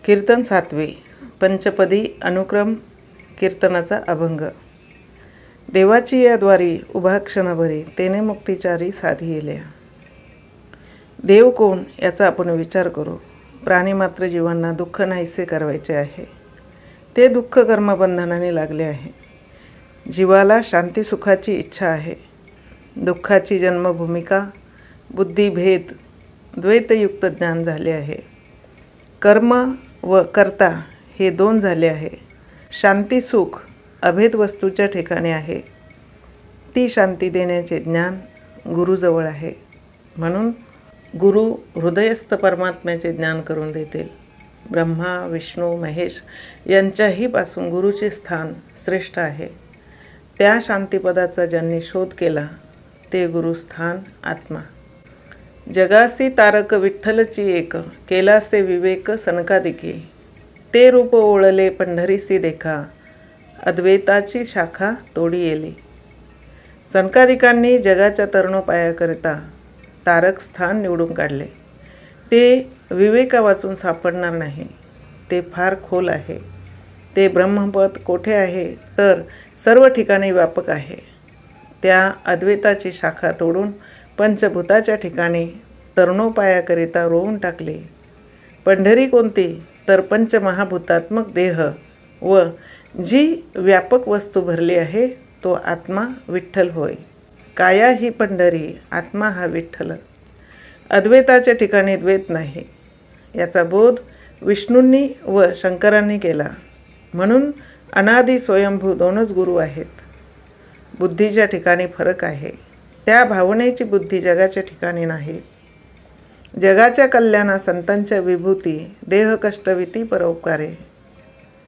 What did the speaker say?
कीर्तन 7वे पंचपदी अनुक्रम कीर्तनाचा अभंग। देवाची या द्वारी उभा क्षणभरी, तेने मुक्तिचारी साधी येल्या। देव कोण याचा आपण विचार करू। प्राणीमात्र जीवांना दुःख नाहीसे करायचे आहे, ते दुःख कर्मबंधनाने लागले आहे। जीवाला शांती सुखाची इच्छा आहे। दुःखाची जन्मभूमिका बुद्धिभेद द्वैतयुक्त ज्ञान झाले आहे। कर्म व कर्ता हे दोन झाले आहे। शांती सुख अभेद वस्तूच्या ठिकाणी आहे। ती शांती देण्याचे ज्ञान गुरुजवळ आहे। म्हणून गुरु हृदयस्थ परमात्म्याचे ज्ञान करून देतील। ब्रह्मा विष्णू महेश यांच्याही पासून गुरुचे स्थान श्रेष्ठ आहे। त्या शांतीपदाचा ज्यांनी शोध केला ते गुरुस्थान आत्मा। जगासी तारक विठ्ठलची एक, केलासे विवेक सनकादिके। ते रूप ओळले पंढरीसी देखा, अद्वैताची शाखा तोडी येली। सनकादिकांनी जगाच्या तरणोपायाकरिता तारक स्थान निवडून काढले। ते विवेका वाचून सापडणार नाही, ते फार खोल आहे। ते ब्रह्मपद कोठे आहे तर सर्व ठिकाणी व्यापक आहे। त्या अद्वैताची शाखा तोडून पंचभूताच्या ठिकाणी तरणोपायाकरिता रोवून टाकले। पंढरी कोणती तर पंचमहाभूतात्मक देह व जी व्यापक वस्तू भरली आहे तो आत्मा विठ्ठल होय। काया ही पंढरी, आत्मा हा विठ्ठल। अद्वैताच्या ठिकाणी द्वैत नाही, याचा बोध विष्णूंनी व शंकरांनी केला। म्हणून अनादि स्वयंभू दोनच गुरु आहेत। बुद्धीच्या ठिकाणी फरक आहे। त्या भावनेची बुद्धी जगाच्या ठिकाणी नाही। जगाच्या कल्याणा संतांच्या विभूती, देह कष्टविती परोपकारे।